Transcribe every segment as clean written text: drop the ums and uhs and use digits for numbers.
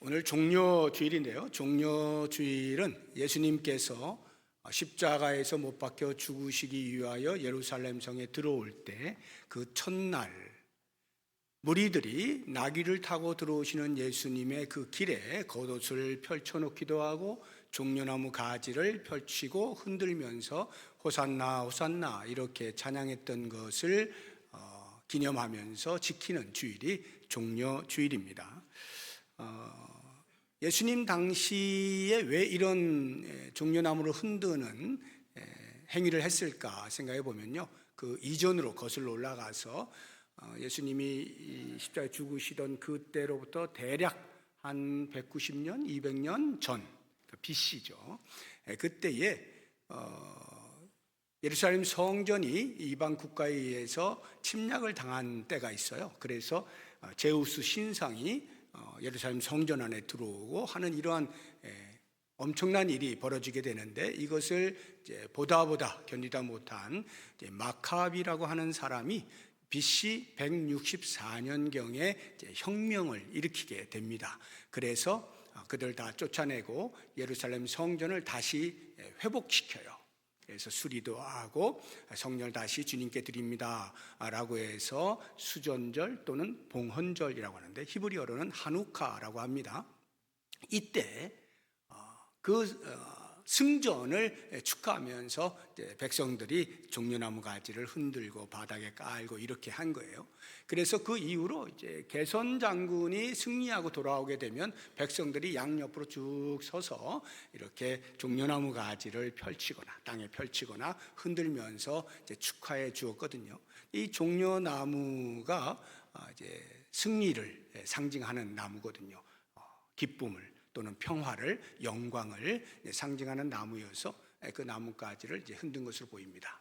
오늘 종려주일인데요. 종려주일은 예수님께서 십자가에서 못 박혀 죽으시기 위하여 예루살렘 성에 들어올 때 그 첫날 무리들이 나귀를 타고 들어오시는 예수님의 그 길에 겉옷을 펼쳐놓기도 하고 종려나무 가지를 펼치고 흔들면서 호산나 호산나 이렇게 찬양했던 것을 기념하면서 지키는 주일이 종려주일입니다. 예수님 당시에 왜 이런 종려나무를 흔드는 행위를 했을까 생각해 보면요, 그 이전으로 거슬러 올라가서 예수님이 십자가에 죽으시던 그때로부터 대략 한 190년, 200년 전 BC죠. 그때에 예루살렘 성전이 이방 국가에 의해서 침략을 당한 때가 있어요. 그래서 제우스 신상이 예루살렘 성전 안에 들어오고 하는 이러한 엄청난 일이 벌어지게 되는데, 이것을 이제 보다 견디다 못한 마카비라고 하는 사람이 BC 164년경에 혁명을 일으키게 됩니다. 그래서 그들 다 쫓아내고 예루살렘 성전을 다시 회복시켜요. 그래서 수리도 하고 성전을 다시 주님께 드립니다 라고 해서 수전절 또는 봉헌절이라고 하는데, 히브리어로는 하누카라고 합니다. 이때 그 승전을 축하하면서 백성들이 종려나무 가지를 흔들고 바닥에 깔고 이렇게 한 거예요. 그래서 그 이후로 이제 개선 장군이 승리하고 돌아오게 되면 백성들이 양옆으로 쭉 서서 이렇게 종려나무 가지를 펼치거나 땅에 펼치거나 흔들면서 이제 축하해 주었거든요. 이 종려나무가 이제 승리를 상징하는 나무거든요. 기쁨을 또는 평화를, 영광을 상징하는 나무여서 그 나뭇가지를 이제 흔든 것으로 보입니다.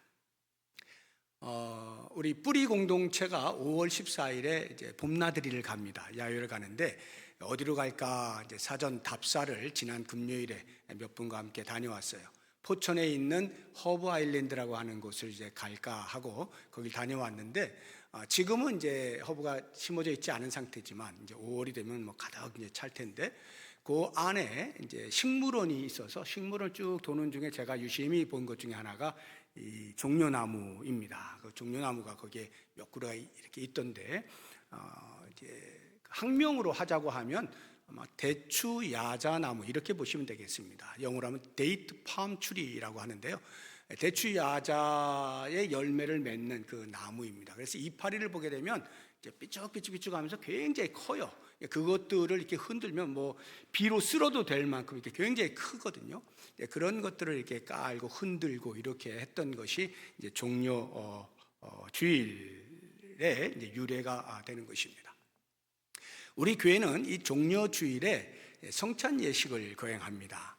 우리 뿌리 공동체가 5월 14일에 이제 봄나들이를 갑니다. 야유를 가는데 어디로 갈까 이제 사전 답사를 지난 금요일에 몇 분과 함께 다녀왔어요. 포천에 있는 허브 아일랜드라고 하는 곳을 이제 갈까 하고 거기 다녀왔는데, 지금은 이제 허브가 심어져 있지 않은 상태지만 이제 5월이 되면 뭐 가득 이제 찰 텐데, 그 안에 이제 식물원이 있어서 식물을 쭉 도는 중에 제가 유심히 본 것 중에 하나가 이 종려나무입니다. 그 종려나무가 거기에 몇 그루가 이렇게 있던데, 이제 학명으로 하자고 하면 아마 대추 야자나무 이렇게 보시면 되겠습니다. 영어로 하면 데이트 팜 트리라고 하는데요. 대추 야자의 열매를 맺는 그 나무입니다. 그래서 이파리를 보게 되면 이제 삐쭉삐쭉하면서 굉장히 커요. 그것들을 이렇게 흔들면 뭐 비로 쓸어도 될 만큼 이렇게 굉장히 크거든요. 그런 것들을 이렇게 깔고 흔들고 이렇게 했던 것이 이제 종려 주일의 이제 유래가 되는 것입니다. 우리 교회는 이 종려주일에 성찬 예식을 거행합니다.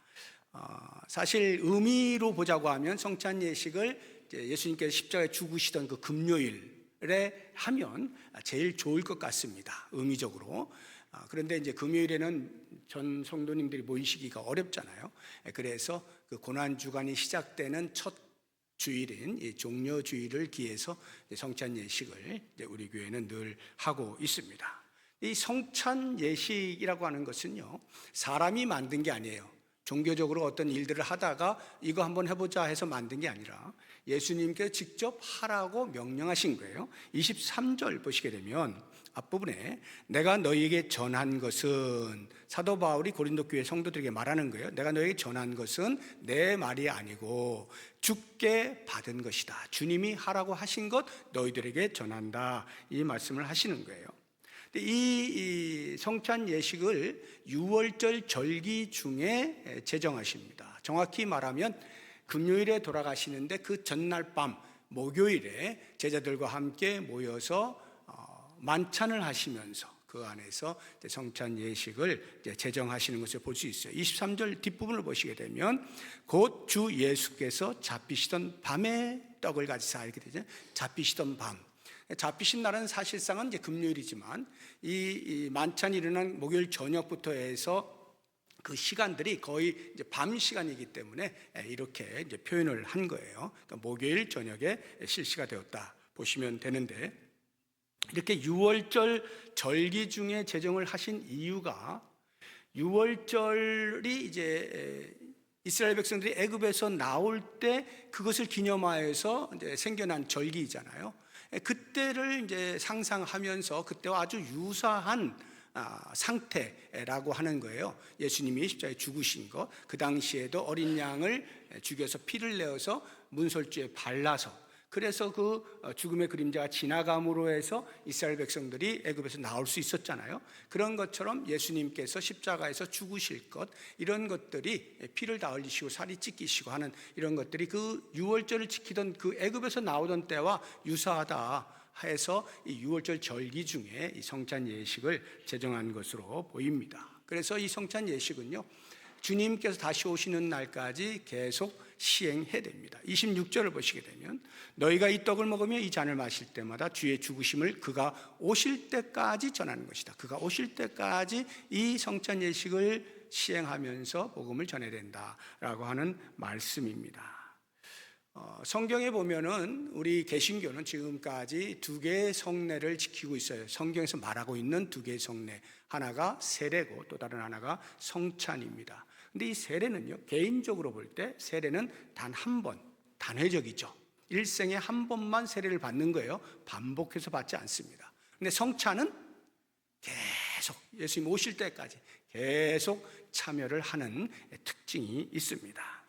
사실 의미로 보자고 하면 성찬 예식을 예수님께서 십자가에 죽으시던 그 금요일에 하면 제일 좋을 것 같습니다. 의미적으로. 그런데 이제 금요일에는 전 성도님들이 모이시기가 어렵잖아요. 그래서 그 고난 주간이 시작되는 첫 주일인 이 종려주일을 기해서 성찬 예식을 우리 교회는 늘 하고 있습니다. 이 성찬 예식이라고 하는 것은요, 사람이 만든 게 아니에요. 종교적으로 어떤 일들을 하다가 이거 한번 해보자 해서 만든 게 아니라 예수님께서 직접 하라고 명령하신 거예요. 23절 보시게 되면 앞부분에 내가 너희에게 전한 것은, 사도 바울이 고린도 교회 성도들에게 말하는 거예요. 내가 너희에게 전한 것은 내 말이 아니고 주께 받은 것이다. 주님이 하라고 하신 것 너희들에게 전한다. 이 말씀을 하시는 거예요. 이 성찬 예식을 6월절 절기 중에 제정하십니다. 정확히 말하면 금요일에 돌아가시는데 그 전날 밤 목요일에 제자들과 함께 모여서 만찬을 하시면서 그 안에서 성찬 예식을 제정하시는 것을 볼 수 있어요. 23절 뒷부분을 보시게 되면 곧 주 예수께서 잡히시던 밤에 떡을 가지사, 이렇게 되죠. 잡히시던 밤. 잡히신 날은 사실상은 이제 금요일이지만 이 만찬이 일어난 목요일 저녁부터 해서 그 시간들이 거의 이제 밤 시간이기 때문에 이렇게 이제 표현을 한 거예요. 그러니까 목요일 저녁에 실시가 되었다 보시면 되는데, 이렇게 6월절 절기 중에 제정을 하신 이유가 유월절이 이제 이스라엘 백성들이 애굽에서 나올 때 그것을 기념하여서 이제 생겨난 절기잖아요. 그때를 이제 상상하면서 그때와 아주 유사한 상태라고 하는 거예요. 예수님이 십자가에 죽으신 것, 그 당시에도 어린 양을 죽여서 피를 내어서 문설주에 발라서, 그래서 그 죽음의 그림자가 지나감으로 해서 이스라엘 백성들이 애굽에서 나올 수 있었잖아요. 그런 것처럼 예수님께서 십자가에서 죽으실 것, 이런 것들이 피를 다 흘리시고 살이 찢기시고 하는 이런 것들이 그 유월절을 지키던 그 애굽에서 나오던 때와 유사하다 해서 이 유월절 절기 중에 이 성찬 예식을 제정한 것으로 보입니다. 그래서 이 성찬 예식은요, 주님께서 다시 오시는 날까지 계속 시행해야 됩니다. 26절을 보시게 되면 너희가 이 떡을 먹으며 이 잔을 마실 때마다 주의 죽으심을 그가 오실 때까지 전하는 것이다. 그가 오실 때까지 이 성찬 예식을 시행하면서 복음을 전해야 된다라고 하는 말씀입니다. 성경에 보면은 우리 개신교는 지금까지 두 개의 성례를 지키고 있어요. 성경에서 말하고 있는 두 개의 성례, 하나가 세례고 또 다른 하나가 성찬입니다. 근데 이 세례는요, 개인적으로 볼 때 세례는 단 한 번, 단회적이죠. 일생에 한 번만 세례를 받는 거예요. 반복해서 받지 않습니다. 근데 성찬은 계속 예수님 오실 때까지 계속 참여를 하는 특징이 있습니다.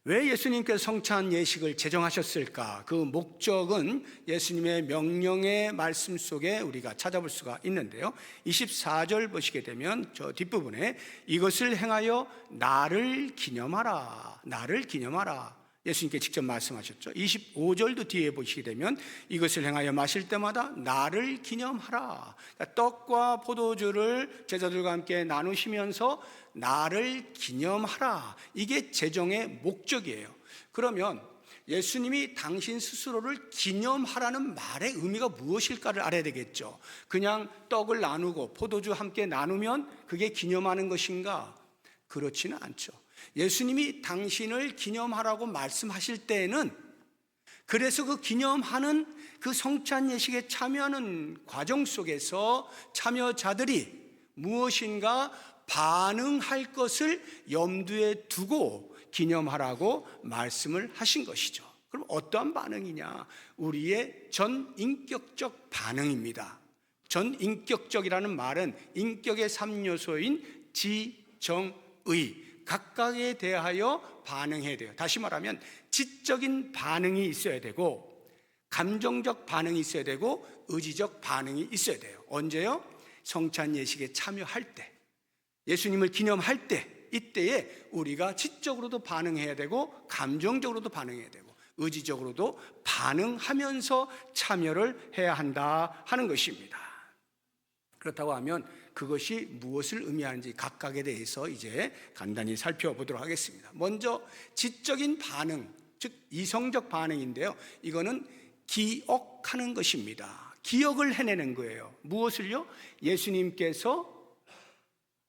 왜 예수님께서 성찬 예식을 제정하셨을까? 그 목적은 예수님의 명령의 말씀 속에 우리가 찾아볼 수가 있는데요. 24절 보시게 되면 저 뒷부분에 이것을 행하여 나를 기념하라, 나를 기념하라, 예수님께 직접 말씀하셨죠. 25절도 뒤에 보시게 되면 이것을 행하여 마실 때마다 나를 기념하라. 그러니까 떡과 포도주를 제자들과 함께 나누시면서 나를 기념하라. 이게 제정의 목적이에요. 그러면 예수님이 당신 스스로를 기념하라는 말의 의미가 무엇일까를 알아야 되겠죠. 그냥 떡을 나누고 포도주 함께 나누면 그게 기념하는 것인가? 그렇지는 않죠. 예수님이 당신을 기념하라고 말씀하실 때에는, 그래서 그 기념하는 그 성찬 예식에 참여하는 과정 속에서 참여자들이 무엇인가 반응할 것을 염두에 두고 기념하라고 말씀을 하신 것이죠. 그럼 어떠한 반응이냐? 우리의 전인격적 반응입니다. 전인격적이라는 말은 인격의 3요소인 지, 정, 의, 각각에 대하여 반응해야 돼요. 다시 말하면 지적인 반응이 있어야 되고, 감정적 반응이 있어야 되고, 의지적 반응이 있어야 돼요. 언제요? 성찬 예식에 참여할 때, 예수님을 기념할 때, 이때에 우리가 지적으로도 반응해야 되고 감정적으로도 반응해야 되고 의지적으로도 반응하면서 참여를 해야 한다 하는 것입니다. 그렇다고 하면 그것이 무엇을 의미하는지 각각에 대해서 이제 간단히 살펴보도록 하겠습니다. 먼저 지적인 반응, 즉 이성적 반응인데요, 이거는 기억하는 것입니다. 기억을 해내는 거예요. 무엇을요? 예수님께서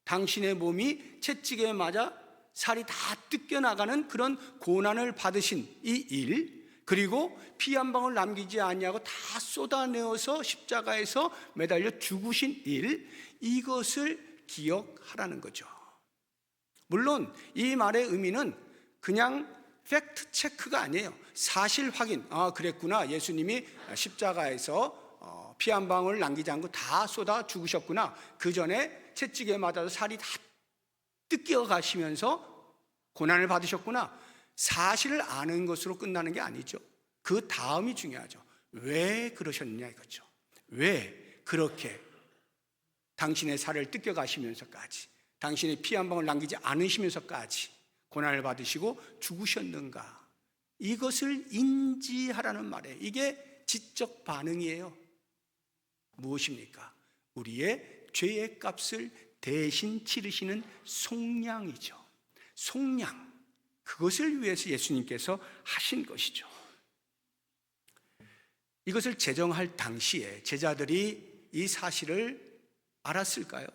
당신의 몸이 채찍에 맞아 살이 다 뜯겨나가는 그런 고난을 받으신 이 일, 그리고 피 한 방울 남기지 아니하고 다 쏟아내어서 십자가에서 매달려 죽으신 일, 이것을 기억하라는 거죠. 물론 이 말의 의미는 그냥 팩트 체크가 아니에요. 사실 확인, 그랬구나, 예수님이 십자가에서 피 한 방울 남기지 않고 다 쏟아 죽으셨구나, 그 전에 채찍에 맞아서 살이 다 뜯겨 가시면서 고난을 받으셨구나, 사실을 아는 것으로 끝나는 게 아니죠. 그 다음이 중요하죠. 왜 그러셨느냐 이거죠. 왜 그렇게 당신의 살을 뜯겨 가시면서까지, 당신의 피 한 방울 남기지 않으시면서까지 고난을 받으시고 죽으셨는가, 이것을 인지하라는 말이에요. 이게 지적 반응이에요. 무엇입니까? 우리의 죄의 값을 대신 치르시는 속량이죠. 속량, 그것을 위해서 예수님께서 하신 것이죠. 이것을 제정할 당시에 제자들이 이 사실을 알았을까요?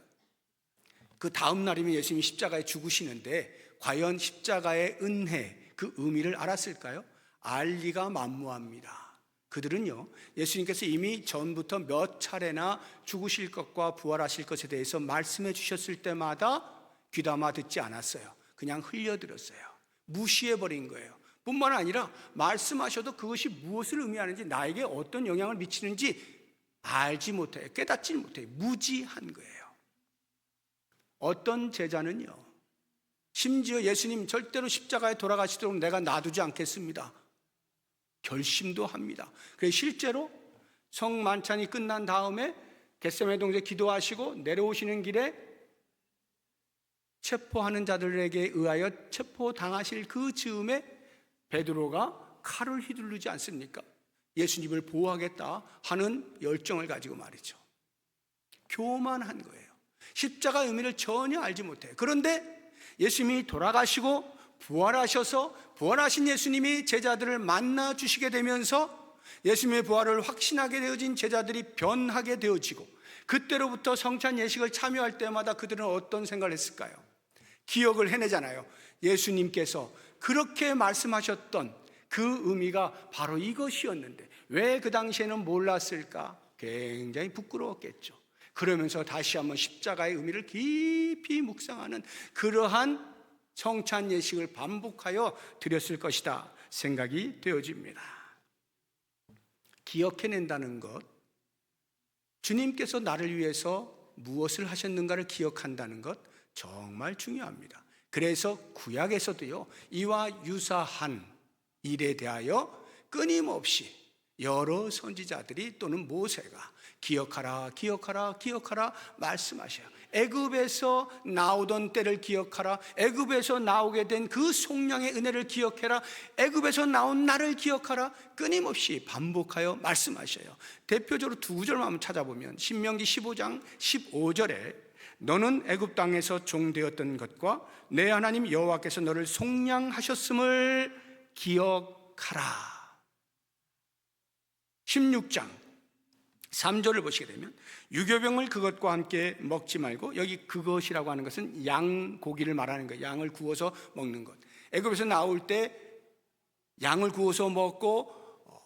그 다음 날이면 예수님이 십자가에 죽으시는데 과연 십자가의 은혜, 그 의미를 알았을까요? 알 리가 만무합니다. 그들은요, 예수님께서 이미 전부터 몇 차례나 죽으실 것과 부활하실 것에 대해서 말씀해 주셨을 때마다 귀담아 듣지 않았어요. 그냥 흘려들었어요. 무시해버린 거예요. 뿐만 아니라 말씀하셔도 그것이 무엇을 의미하는지, 나에게 어떤 영향을 미치는지 알지 못해요. 깨닫지 못해요. 무지한 거예요. 어떤 제자는요, 심지어 예수님 절대로 십자가에 돌아가시도록 내가 놔두지 않겠습니다, 결심도 합니다. 그래서 실제로 성만찬이 끝난 다음에 겟세마네 동산에 기도하시고 내려오시는 길에 체포하는 자들에게 의하여 체포당하실 그 즈음에 베드로가 칼을 휘두르지 않습니까? 예수님을 보호하겠다 하는 열정을 가지고 말이죠. 교만한 거예요. 십자가의 의미를 전혀 알지 못해요. 그런데 예수님이 돌아가시고 부활하셔서 부활하신 예수님이 제자들을 만나 주시게 되면서 예수님의 부활을 확신하게 되어진 제자들이 변하게 되어지고, 그때로부터 성찬 예식을 참여할 때마다 그들은 어떤 생각을 했을까요? 기억을 해내잖아요. 예수님께서 그렇게 말씀하셨던 그 의미가 바로 이것이었는데 왜 그 당시에는 몰랐을까? 굉장히 부끄러웠겠죠. 그러면서 다시 한번 십자가의 의미를 깊이 묵상하는 그러한 성찬 예식을 반복하여 드렸을 것이다 생각이 되어집니다. 기억해낸다는 것, 주님께서 나를 위해서 무엇을 하셨는가를 기억한다는 것 정말 중요합니다. 그래서 구약에서도요, 이와 유사한 일에 대하여 끊임없이 여러 선지자들이 또는 모세가 기억하라, 기억하라, 기억하라 말씀하셔요. 애굽에서 나오던 때를 기억하라, 애굽에서 나오게 된 그 속량의 은혜를 기억해라, 애굽에서 나온 나를 기억하라, 끊임없이 반복하여 말씀하셔요. 대표적으로 두 구절만 한번 찾아보면 신명기 15장 15절에 너는 애굽 땅에서 종되었던 것과 내 하나님 여호와께서 너를 속량하셨음을 기억하라. 16장 3절을 보시게 되면 유교병을 그것과 함께 먹지 말고, 여기 그것이라고 하는 것은 양 고기를 말하는 거예요. 양을 구워서 먹는 것. 애굽에서 나올 때 양을 구워서 먹고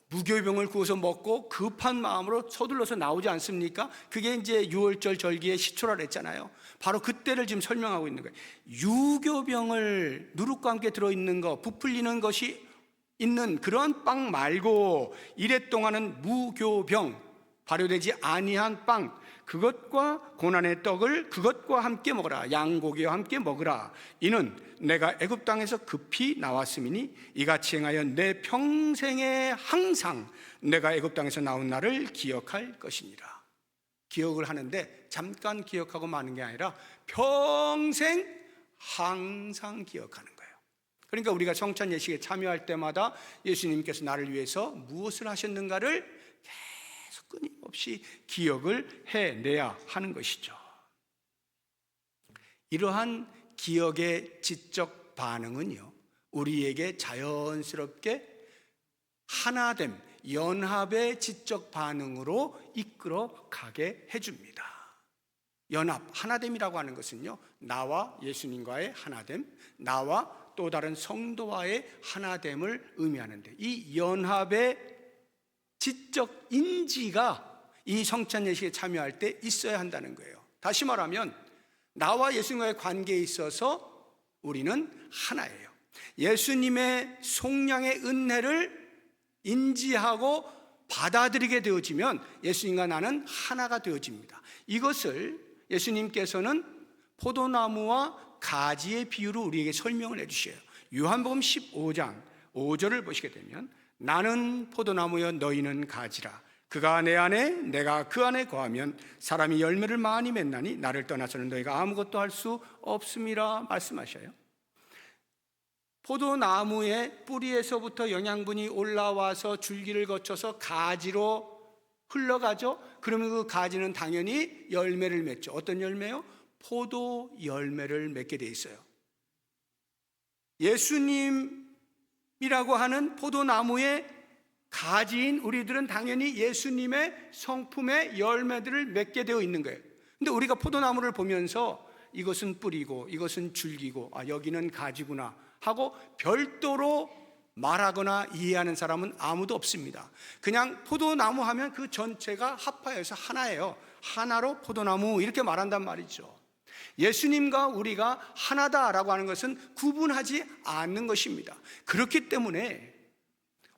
무교병을 구워서 먹고 급한 마음으로 서둘러서 나오지 않습니까? 그게 이제 유월절 절기의 시초라 그랬잖아요. 바로 그때를 지금 설명하고 있는 거예요. 유교병을 누룩과 함께 들어있는 거, 부풀리는 것이 있는 그런 빵 말고 이래 동안은 무교병, 발효되지 아니한 빵, 그것과 고난의 떡을 그것과 함께 먹으라. 양고기와 함께 먹으라. 이는 내가 애굽 땅에서 급히 나왔음이니 이같이 행하여 내 평생에 항상 내가 애굽 땅에서 나온 날을 기억할 것이니라. 기억을 하는데 잠깐 기억하고 마는 게 아니라 평생 항상 기억하는 거예요. 그러니까 우리가 성찬 예식에 참여할 때마다 예수님께서 나를 위해서 무엇을 하셨는가를 계속 끊임없이 기억을 해내야 하는 것이죠. 이러한 기억의 지적 반응은요, 우리에게 자연스럽게 하나됨, 연합의 지적 반응으로 이끌어 가게 해줍니다. 연합, 하나됨이라고 하는 것은요, 나와 예수님과의 하나됨, 나와 또 다른 성도와의 하나됨을 의미하는데, 이 연합의 지적 인지가 이 성찬 예식에 참여할 때 있어야 한다는 거예요. 다시 말하면 나와 예수님과의 관계에 있어서 우리는 하나예요. 예수님의 속량의 은혜를 인지하고 받아들이게 되어지면 예수님과 나는 하나가 되어집니다. 이것을 예수님께서는 포도나무와 가지의 비유로 우리에게 설명을 해주셔요. 요한복음 15장 5절을 보시게 되면 나는 포도나무여 너희는 가지라. 그가 내 안에 내가 그 안에 거하면 사람이 열매를 많이 맺나니 나를 떠나서는 너희가 아무것도 할 수 없음이라 말씀하셔요. 포도나무의 뿌리에서부터 영양분이 올라와서 줄기를 거쳐서 가지로 흘러가죠. 그러면 그 가지는 당연히 열매를 맺죠. 어떤 열매요? 포도 열매를 맺게 돼 있어요. 예수님이라고 하는 포도나무의 가지인 우리들은 당연히 예수님의 성품의 열매들을 맺게 되어 있는 거예요. 근데 우리가 포도나무를 보면서 이것은 뿌리고 이것은 줄기고 여기는 가지구나 하고 별도로 말하거나 이해하는 사람은 아무도 없습니다. 그냥 포도나무 하면 그 전체가 합하여서 하나예요. 하나로 포도나무 이렇게 말한단 말이죠. 예수님과 우리가 하나다라고 하는 것은 구분하지 않는 것입니다. 그렇기 때문에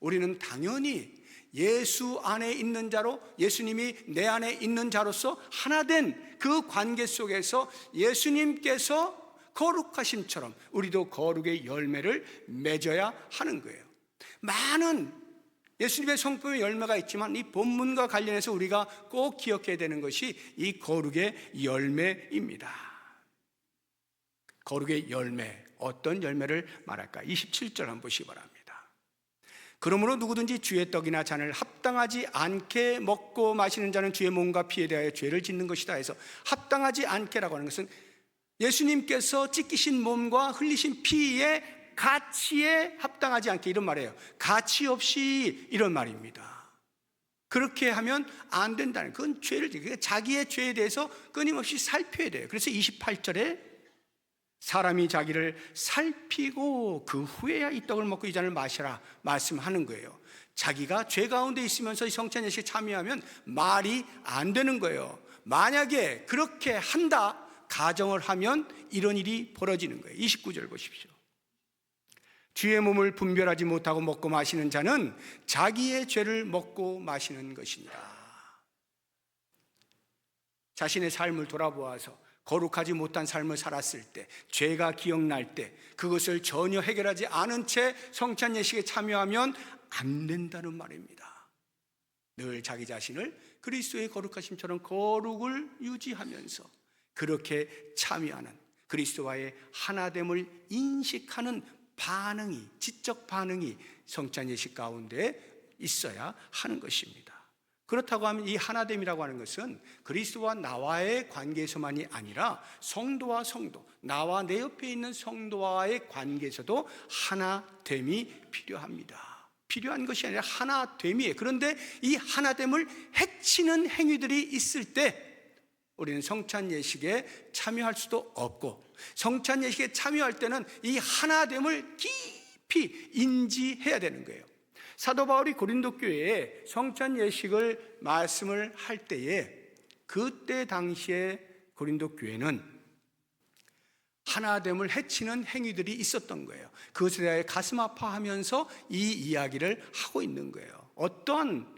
우리는 당연히 예수 안에 있는 자로, 예수님이 내 안에 있는 자로서 하나된 그 관계 속에서 예수님께서 거룩하심처럼 우리도 거룩의 열매를 맺어야 하는 거예요. 많은 예수님의 성품의 열매가 있지만 이 본문과 관련해서 우리가 꼭 기억해야 되는 것이 이 거룩의 열매입니다. 거룩의 열매, 어떤 열매를 말할까? 27절 한번 보시기 바랍니다. 그러므로 누구든지 주의 떡이나 잔을 합당하지 않게 먹고 마시는 자는 주의 몸과 피에 대하여 죄를 짓는 것이다 해서, 합당하지 않게라고 하는 것은 예수님께서 찢기신 몸과 흘리신 피의 가치에 합당하지 않게, 이런 말이에요. 가치 없이, 이런 말입니다. 그렇게 하면 안 된다는, 그건 죄를, 자기의 죄에 대해서 끊임없이 살펴야 돼요. 그래서 28절에 사람이 자기를 살피고 그 후에야 이 떡을 먹고 이 잔을 마시라 말씀하는 거예요. 자기가 죄 가운데 있으면서 이 성찬 예식에 참여하면 말이 안 되는 거예요. 만약에 그렇게 한다 가정을 하면 이런 일이 벌어지는 거예요. 29절 보십시오. 주의 몸을 분별하지 못하고 먹고 마시는 자는 자기의 죄를 먹고 마시는 것이니라. 자신의 삶을 돌아보아서 거룩하지 못한 삶을 살았을 때, 죄가 기억날 때 그것을 전혀 해결하지 않은 채 성찬 예식에 참여하면 안 된다는 말입니다. 늘 자기 자신을 그리스도의 거룩하심처럼 거룩을 유지하면서 그렇게 참여하는, 그리스도와의 하나됨을 인식하는 반응이, 지적 반응이 성찬 예식 가운데 있어야 하는 것입니다. 그렇다고 하면 이 하나됨이라고 하는 것은 그리스도와 나와의 관계에서만이 아니라 성도와 성도, 나와 내 옆에 있는 성도와의 관계에서도 하나됨이 필요합니다. 필요한 것이 아니라 하나됨이에요. 그런데 이 하나됨을 해치는 행위들이 있을 때 우리는 성찬 예식에 참여할 수도 없고, 성찬 예식에 참여할 때는 이 하나됨을 깊이 인지해야 되는 거예요. 사도 바울이 고린도 교회에 성찬 예식을 말씀을 할 때에, 그때 당시에 고린도 교회는 하나됨을 해치는 행위들이 있었던 거예요. 그것에 대해 가슴 아파하면서 이 이야기를 하고 있는 거예요. 어떤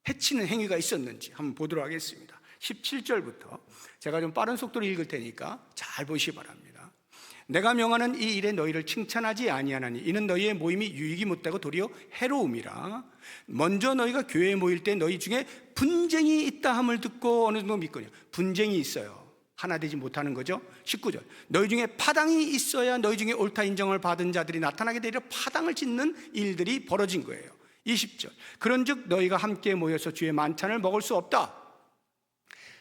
해치는 행위가 있었는지 한번 보도록 하겠습니다. 17절부터 제가 좀 빠른 속도로 읽을 테니까 잘 보시기 바랍니다. 내가 명하는 이 일에 너희를 칭찬하지 아니하나니 이는 너희의 모임이 유익이 못되고 도리어 해로움이라. 먼저 너희가 교회에 모일 때 너희 중에 분쟁이 있다 함을 듣고 어느 정도 믿거냐. 분쟁이 있어요. 하나 되지 못하는 거죠. 19절 너희 중에 파당이 있어야 너희 중에 옳다 인정을 받은 자들이 나타나게 되리라. 파당을 짓는 일들이 벌어진 거예요. 20절 그런즉 너희가 함께 모여서 주의 만찬을 먹을 수 없다.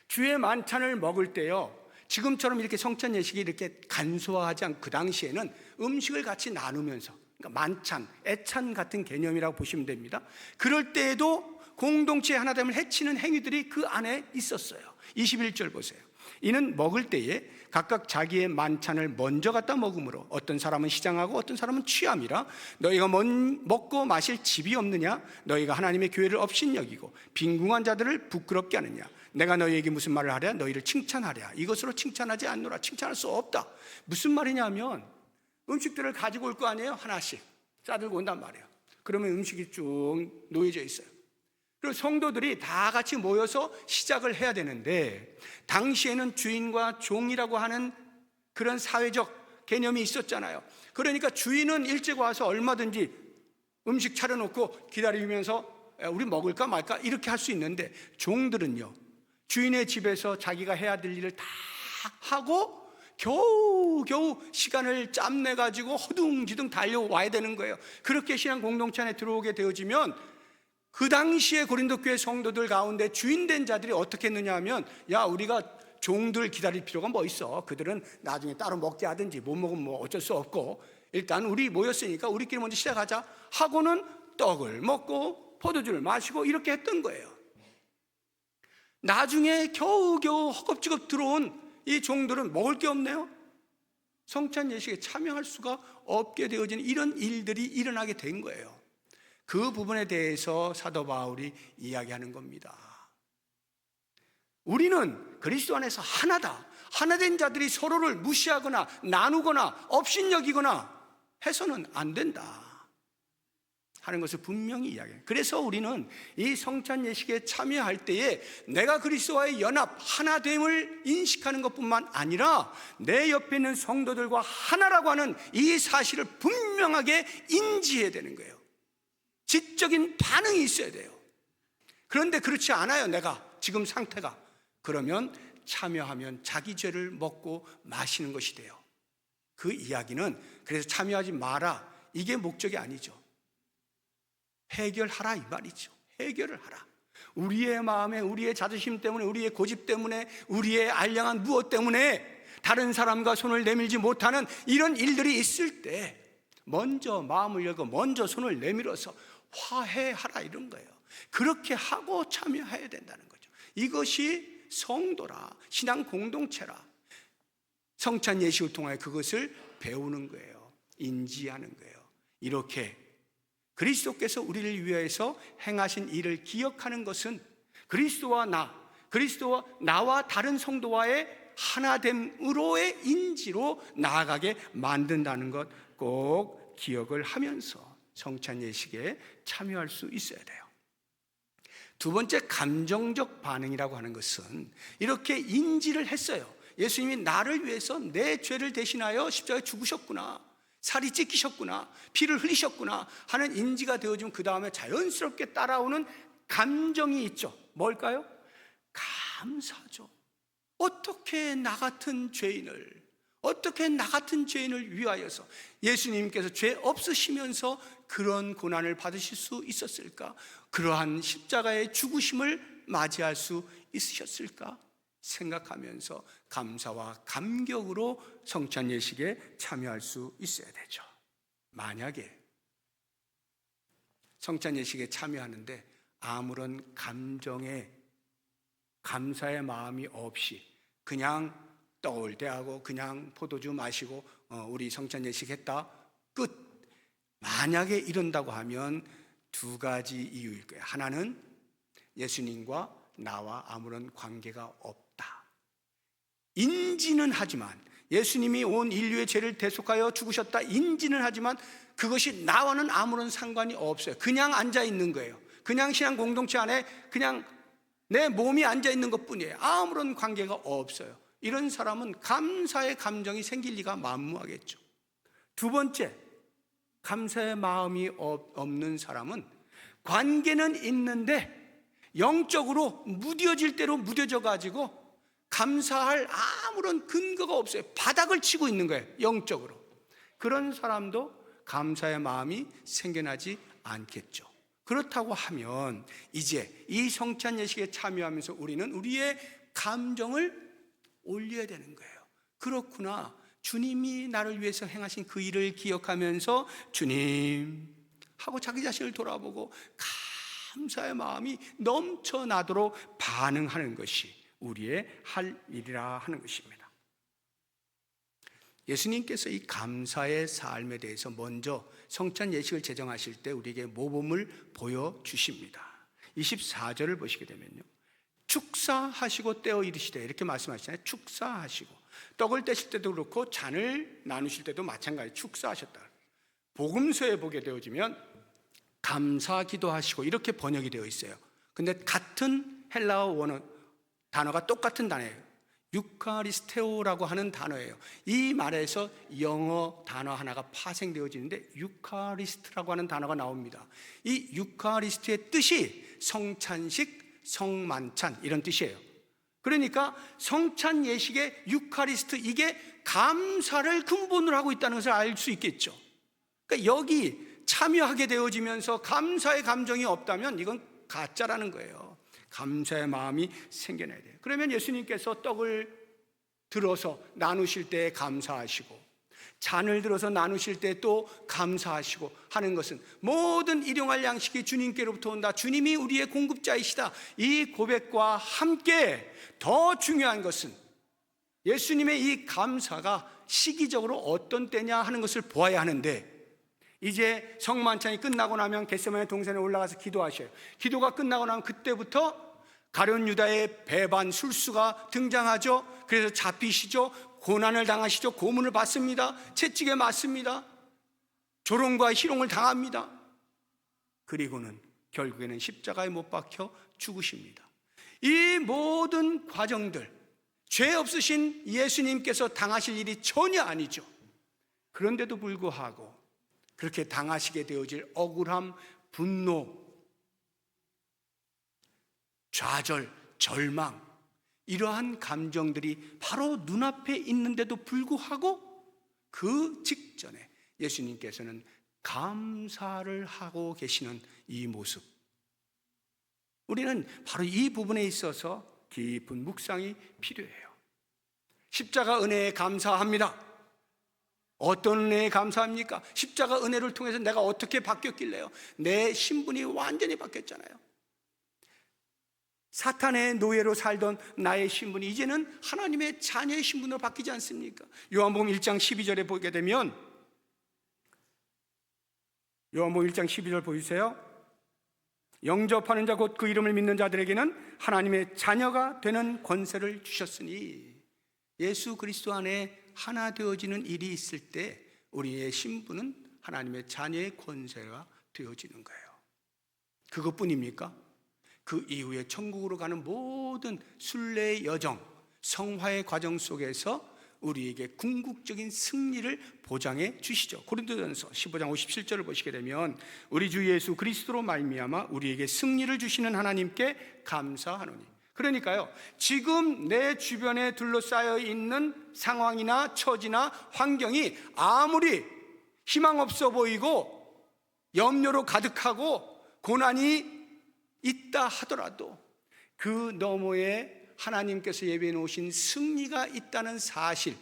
주의 만찬을 먹을 때요, 지금처럼 이렇게 성찬 예식이 이렇게 간소화하지 않고 그 당시에는 음식을 같이 나누면서, 그러니까 만찬, 애찬 같은 개념이라고 보시면 됩니다. 그럴 때에도 공동체의 하나됨을 해치는 행위들이 그 안에 있었어요. 21절 보세요. 이는 먹을 때에 각각 자기의 만찬을 먼저 갖다 먹으므로 어떤 사람은 시장하고 어떤 사람은 취함이라. 너희가 먹고 마실 집이 없느냐? 너희가 하나님의 교회를 업신여기고 빈궁한 자들을 부끄럽게 하느냐? 내가 너희에게 무슨 말을 하랴? 너희를 칭찬하랴. 이것으로 칭찬하지 않노라. 칭찬할 수 없다. 무슨 말이냐면 음식들을 가지고 올 거 아니에요? 하나씩 싸들고 온단 말이에요. 그러면 음식이 쭉 놓여져 있어요. 그리고 성도들이 다 같이 모여서 시작을 해야 되는데, 당시에는 주인과 종이라고 하는 그런 사회적 개념이 있었잖아요. 그러니까 주인은 일찍 와서 얼마든지 음식 차려놓고 기다리면서 우리 먹을까 말까 이렇게 할 수 있는데, 종들은요 주인의 집에서 자기가 해야 될 일을 다 하고 겨우 시간을 짬내가지고 허둥지둥 달려와야 되는 거예요. 그렇게 신앙 공동체 안에 들어오게 되어지면 그 당시에 고린도 교회 성도들 가운데 주인된 자들이 어떻게 했느냐 하면, 야, 우리가 종들 기다릴 필요가 뭐 있어. 그들은 나중에 따로 먹게 하든지 못 먹으면 뭐 어쩔 수 없고 일단 우리 모였으니까 우리끼리 먼저 시작하자 하고는 떡을 먹고 포도주를 마시고 이렇게 했던 거예요. 나중에 겨우겨우 허겁지겁 들어온 이 종들은 먹을 게 없네요. 성찬 예식에 참여할 수가 없게 되어지는 이런 일들이 일어나게 된 거예요. 그 부분에 대해서 사도 바울이 이야기하는 겁니다. 우리는 그리스도 안에서 하나다. 하나된 자들이 서로를 무시하거나 나누거나 업신여기거나 해서는 안 된다 하는 것을 분명히 이야기해요. 그래서 우리는 이 성찬 예식에 참여할 때에 내가 그리스도와의 연합, 하나됨을 인식하는 것뿐만 아니라 내 옆에 있는 성도들과 하나라고 하는 이 사실을 분명하게 인지해야 되는 거예요. 지적인 반응이 있어야 돼요. 그런데 그렇지 않아요. 내가 지금 상태가. 그러면 참여하면 자기 죄를 먹고 마시는 것이 돼요. 그 이야기는 그래서 참여하지 마라, 이게 목적이 아니죠. 해결하라 이 말이죠. 해결을 하라. 우리의 마음에, 우리의 자존심 때문에, 우리의 고집 때문에, 우리의 알량한 무엇 때문에 다른 사람과 손을 내밀지 못하는 이런 일들이 있을 때 먼저 마음을 열고 먼저 손을 내밀어서 화해하라 이런 거예요. 그렇게 하고 참여해야 된다는 거죠. 이것이 성도라, 신앙 공동체라. 성찬 예식을 통하여 그것을 배우는 거예요. 인지하는 거예요. 이렇게 그리스도께서 우리를 위해서 행하신 일을 기억하는 것은 그리스도와 그리스도와 나와 다른 성도와의 하나됨으로의 인지로 나아가게 만든다는 것 꼭 기억을 하면서 성찬 예식에 참여할 수 있어야 돼요. 두 번째, 감정적 반응이라고 하는 것은 이렇게 인지를 했어요. 예수님이 나를 위해서 내 죄를 대신하여 십자가에 죽으셨구나, 살이 찢기셨구나, 피를 흘리셨구나 하는 인지가 되어지면 그 다음에 자연스럽게 따라오는 감정이 있죠. 뭘까요? 감사죠. 어떻게 나 같은 죄인을 위하여서 예수님께서 죄 없으시면서 그런 고난을 받으실 수 있었을까? 그러한 십자가의 죽으심을 맞이할 수 있으셨을까? 생각하면서 감사와 감격으로 성찬 예식에 참여할 수 있어야 되죠. 만약에 성찬 예식에 참여하는데 아무런 감사의 마음이 없이 그냥 떡을 대하고 그냥 포도주 마시고 우리 성찬 예식 했다 끝. 만약에 이런다고 하면 두 가지 이유일 거예요. 하나는 예수님과 나와 아무런 관계가 없다. 인지는 하지만 예수님이 온 인류의 죄를 대속하여 죽으셨다 인지는 하지만 그것이 나와는 아무런 상관이 없어요. 그냥 앉아 있는 거예요. 그냥 신앙 공동체 안에 그냥 내 몸이 앉아 있는 것뿐이에요. 아무런 관계가 없어요. 이런 사람은 감사의 감정이 생길 리가 만무하겠죠. 두 번째, 감사의 마음이 없는 사람은 관계는 있는데 영적으로 무뎌질 대로 무뎌져 가지고 감사할 아무런 근거가 없어요. 바닥을 치고 있는 거예요. 영적으로. 그런 사람도 감사의 마음이 생겨나지 않겠죠. 그렇다고 하면 이제 이 성찬 예식에 참여하면서 우리는 우리의 감정을 올려야 되는 거예요. 그렇구나, 주님이 나를 위해서 행하신 그 일을 기억하면서 주님 하고 자기 자신을 돌아보고 감사의 마음이 넘쳐나도록 반응하는 것이 우리의 할 일이라 하는 것입니다. 예수님께서 이 감사의 삶에 대해서 먼저 성찬 예식을 제정하실 때 우리에게 모범을 보여주십니다. 24절을 보시게 되면요, 축사하시고 떼어 이르시되 이렇게 말씀하시잖아요. 축사하시고 떡을 떼실 때도 그렇고 잔을 나누실 때도 마찬가지 축사하셨다. 복음서에 보게 되어지면 감사 기도하시고 이렇게 번역이 되어 있어요. 근데 같은 헬라어 원어 단어가 똑같은 단어예요. 유카리스테오라고 하는 단어예요. 이 말에서 영어 단어 하나가 파생되어지는데 유카리스트라고 하는 단어가 나옵니다. 이 유카리스트의 뜻이 성찬식, 성만찬 이런 뜻이에요. 그러니까 성찬 예식의 유카리스트, 이게 감사를 근본으로 하고 있다는 것을 알 수 있겠죠. 그러니까 여기 참여하게 되어지면서 감사의 감정이 없다면 이건 가짜라는 거예요. 감사의 마음이 생겨나야 돼요. 그러면 예수님께서 떡을 들어서 나누실 때 감사하시고 잔을 들어서 나누실 때 또 감사하시고 하는 것은 모든 일용할 양식이 주님께로부터 온다, 주님이 우리의 공급자이시다, 이 고백과 함께 더 중요한 것은 예수님의 이 감사가 시기적으로 어떤 때냐 하는 것을 보아야 하는데, 이제 성만찬이 끝나고 나면 겟세마네 동산에 올라가서 기도하셔요. 기도가 끝나고 나면 그때부터 가룟 유다의 배반 술수가 등장하죠. 그래서 잡히시죠. 고난을 당하시죠. 고문을 받습니다. 채찍에 맞습니다. 조롱과 희롱을 당합니다. 그리고는 결국에는 십자가에 못 박혀 죽으십니다. 이 모든 과정들, 죄 없으신 예수님께서 당하실 일이 전혀 아니죠. 그런데도 불구하고 그렇게 당하시게 되어질 억울함, 분노, 좌절, 절망, 이러한 감정들이 바로 눈앞에 있는데도 불구하고 그 직전에 예수님께서는 감사를 하고 계시는 이 모습, 우리는 바로 이 부분에 있어서 깊은 묵상이 필요해요. 십자가 은혜에 감사합니다. 어떤 은혜에 감사합니까? 십자가 은혜를 통해서 내가 어떻게 바뀌었길래요? 내 신분이 완전히 바뀌었잖아요. 사탄의 노예로 살던 나의 신분이 이제는 하나님의 자녀의 신분으로 바뀌지 않습니까? 요한복음 1장 12절에 보게 되면, 요한복음 1장 12절 보이세요? 영접하는 자 곧 그 이름을 믿는 자들에게는 하나님의 자녀가 되는 권세를 주셨으니, 예수 그리스도 안에 하나 되어지는 일이 있을 때 우리의 신분은 하나님의 자녀의 권세가 되어지는 거예요. 그것뿐입니까? 그 이후에 천국으로 가는 모든 순례의 여정, 성화의 과정 속에서 우리에게 궁극적인 승리를 보장해 주시죠. 고린도전서 15장 57절을 보시게 되면, 우리 주 예수 그리스도로 말미암아 우리에게 승리를 주시는 하나님께 감사하노니. 그러니까요, 지금 내 주변에 둘러싸여 있는 상황이나 처지나 환경이 아무리 희망 없어 보이고 염려로 가득하고 고난이 있다 하더라도 그 너머에 하나님께서 예비해 놓으신 승리가 있다는 사실,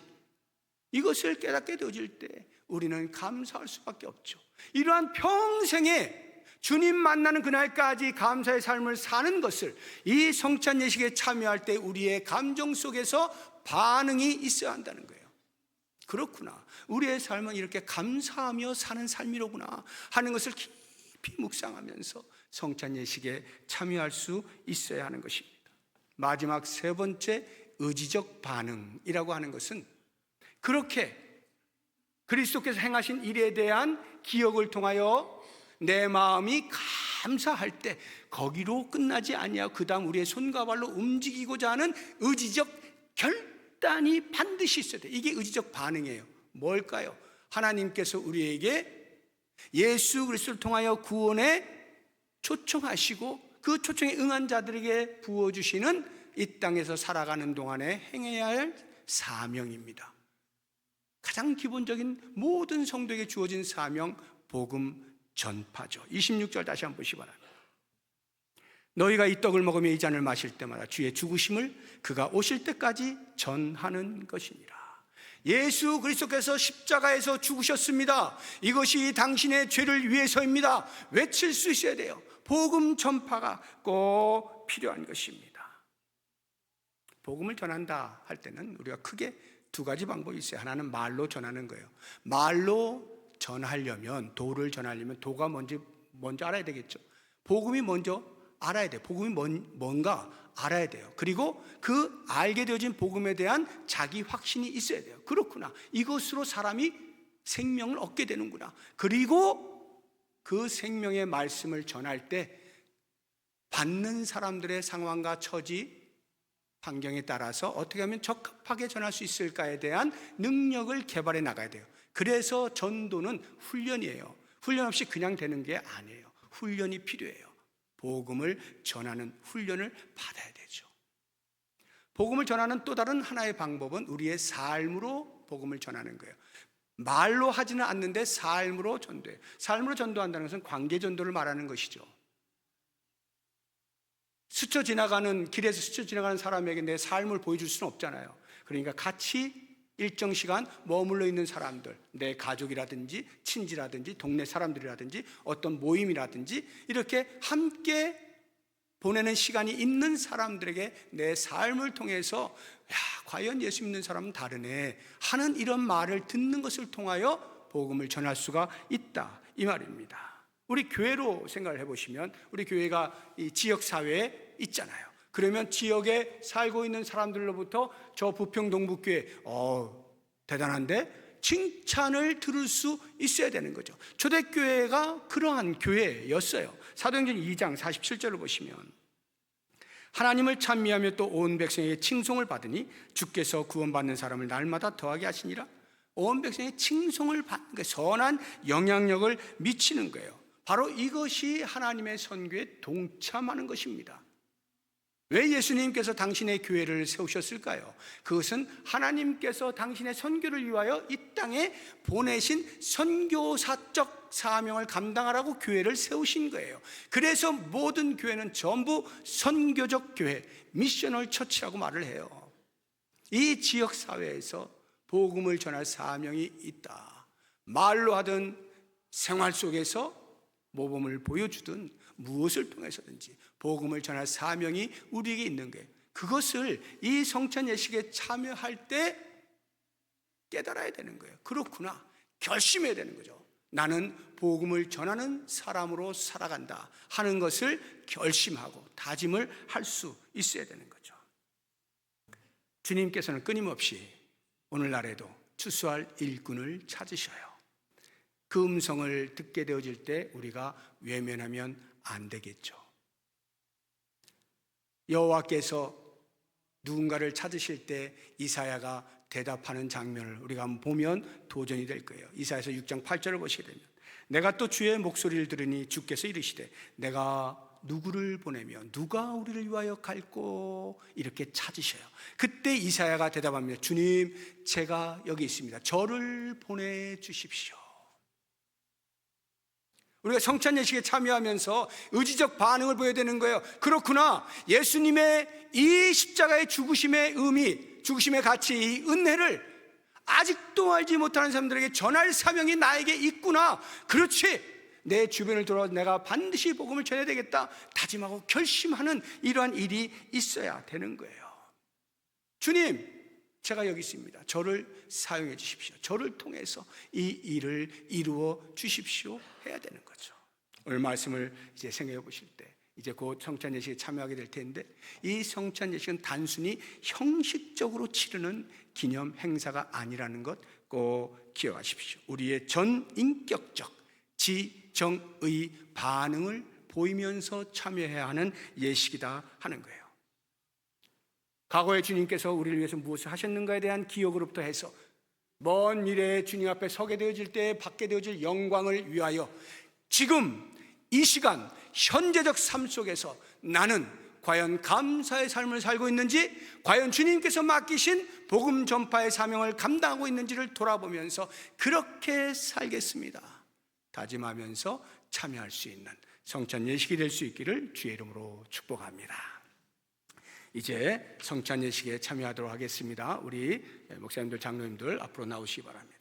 이것을 깨닫게 되어질 때 우리는 감사할 수밖에 없죠. 이러한 평생에 주님 만나는 그날까지 감사의 삶을 사는 것을, 이 성찬 예식에 참여할 때 우리의 감정 속에서 반응이 있어야 한다는 거예요. 그렇구나, 우리의 삶은 이렇게 감사하며 사는 삶이로구나 하는 것을 깊이 묵상하면서 성찬 예식에 참여할 수 있어야 하는 것입니다. 마지막 세 번째, 의지적 반응이라고 하는 것은, 그렇게 그리스도께서 행하신 일에 대한 기억을 통하여 내 마음이 감사할 때 거기로 끝나지 아니하고 그 다음 우리의 손과 발로 움직이고자 하는 의지적 결단이 반드시 있어야 돼요. 이게 의지적 반응이에요. 뭘까요? 하나님께서 우리에게 예수 그리스도를 통하여 구원에 초청하시고 그 초청에 응한 자들에게 부어주시는 이 땅에서 살아가는 동안에 행해야 할 사명입니다. 가장 기본적인 모든 성도에게 주어진 사명, 복음 전파죠. 26절 다시 한번 보시기 바랍니다. 너희가 이 떡을 먹으며 이 잔을 마실 때마다 주의 죽으심을 그가 오실 때까지 전하는 것이니라. 예수 그리스도께서 십자가에서 죽으셨습니다. 이것이 당신의 죄를 위해서입니다. 외칠 수 있어야 돼요. 복음 전파가 꼭 필요한 것입니다. 복음을 전한다 할 때는 우리가 크게 두 가지 방법이 있어요. 하나는 말로 전하는 거예요. 말로 전하려면, 도를 전하려면 도가 먼저 알아야 되겠죠. 복음이 먼저 알아야 돼요. 복음이 뭔가 알아야 돼요. 그리고 그 알게 되어진 복음에 대한 자기 확신이 있어야 돼요. 그렇구나, 이것으로 사람이 생명을 얻게 되는구나. 그리고 그 생명의 말씀을 전할 때 받는 사람들의 상황과 처지, 환경에 따라서 어떻게 하면 적합하게 전할 수 있을까에 대한 능력을 개발해 나가야 돼요. 그래서 전도는 훈련이에요. 훈련 없이 그냥 되는 게 아니에요. 훈련이 필요해요. 복음을 전하는 훈련을 받아야 되죠. 복음을 전하는 또 다른 하나의 방법은 우리의 삶으로 복음을 전하는 거예요. 말로 하지는 않는데 삶으로 전도해요. 삶으로 전도한다는 것은 관계 전도를 말하는 것이죠. 스쳐 지나가는, 길에서 스쳐 지나가는 사람에게 내 삶을 보여줄 수는 없잖아요. 그러니까 같이 일정 시간 머물러 있는 사람들, 내 가족이라든지 친지라든지 동네 사람들이라든지 어떤 모임이라든지 이렇게 함께 보내는 시간이 있는 사람들에게 내 삶을 통해서 야, 과연 예수 믿는 사람은 다르네 하는 이런 말을 듣는 것을 통하여 복음을 전할 수가 있다, 이 말입니다. 우리 교회로 생각을 해보시면 우리 교회가 이 지역사회에 있잖아요. 그러면 지역에 살고 있는 사람들로부터 저 부평 동북교회 대단한데 칭찬을 들을 수 있어야 되는 거죠. 초대교회가 그러한 교회였어요. 사도행전 2장 47절을 보시면 하나님을 찬미하며 또 온 백성에게 칭송을 받으니 주께서 구원받는 사람을 날마다 더하게 하시니라. 온 백성의 칭송을 받는 게 선한 영향력을 미치는 거예요. 바로 이것이 하나님의 선교에 동참하는 것입니다. 왜 예수님께서 당신의 교회를 세우셨을까요? 그것은 하나님께서 당신의 선교를 위하여 이 땅에 보내신 선교사적 사명을 감당하라고 교회를 세우신 거예요. 그래서 모든 교회는 전부 선교적 교회, 미셔널 처치라고 말을 해요. 이 지역사회에서 복음을 전할 사명이 있다. 말로 하든 생활 속에서 모범을 보여주든 무엇을 통해서든지 복음을 전할 사명이 우리에게 있는 거예요. 그것을 이 성찬 예식에 참여할 때 깨달아야 되는 거예요. 그렇구나, 결심해야 되는 거죠. 나는 복음을 전하는 사람으로 살아간다 하는 것을 결심하고 다짐을 할 수 있어야 되는 거죠. 주님께서는 끊임없이 오늘날에도 추수할 일꾼을 찾으셔요. 그 음성을 듣게 되어질 때 우리가 외면하면 안 되겠죠. 여호와께서 누군가를 찾으실 때 이사야가 대답하는 장면을 우리가 한번 보면 도전이 될 거예요. 이사야서 6장 8절을 보시게 되면 내가 또 주의 목소리를 들으니 주께서 이르시되 내가 누구를 보내며 누가 우리를 위하여 갈꼬 이렇게 찾으셔요. 그때 이사야가 대답합니다. 주님, 제가 여기 있습니다. 저를 보내주십시오. 우리가 성찬 예식에 참여하면서 의지적 반응을 보여야 되는 거예요. 그렇구나, 예수님의 이 십자가의 죽으심의 의미, 죽으심의 가치, 이 은혜를 아직도 알지 못하는 사람들에게 전할 사명이 나에게 있구나. 그렇지, 내 주변을 돌아서 내가 반드시 복음을 전해야 되겠다 다짐하고 결심하는 이러한 일이 있어야 되는 거예요. 주님, 제가 여기 있습니다. 저를 사용해 주십시오. 저를 통해서 이 일을 이루어 주십시오 해야 되는 거죠. 오늘 말씀을 이제 생각해 보실 때 이제 곧 성찬 예식에 참여하게 될 텐데 이 성찬 예식은 단순히 형식적으로 치르는 기념 행사가 아니라는 것 꼭 기억하십시오. 우리의 전 인격적 지정의 반응을 보이면서 참여해야 하는 예식이다 하는 거예요. 과거에 주님께서 우리를 위해서 무엇을 하셨는가에 대한 기억으로부터 해서 먼 미래에 주님 앞에 서게 되어질 때 받게 되어질 영광을 위하여 지금 이 시간 현재적 삶 속에서 나는 과연 감사의 삶을 살고 있는지, 과연 주님께서 맡기신 복음 전파의 사명을 감당하고 있는지를 돌아보면서 그렇게 살겠습니다 다짐하면서 참여할 수 있는 성찬 예식이 될 수 있기를 주의 이름으로 축복합니다. 이제 성찬 예식에 참여하도록 하겠습니다. 우리 목사님들, 장로님들 앞으로 나오시기 바랍니다.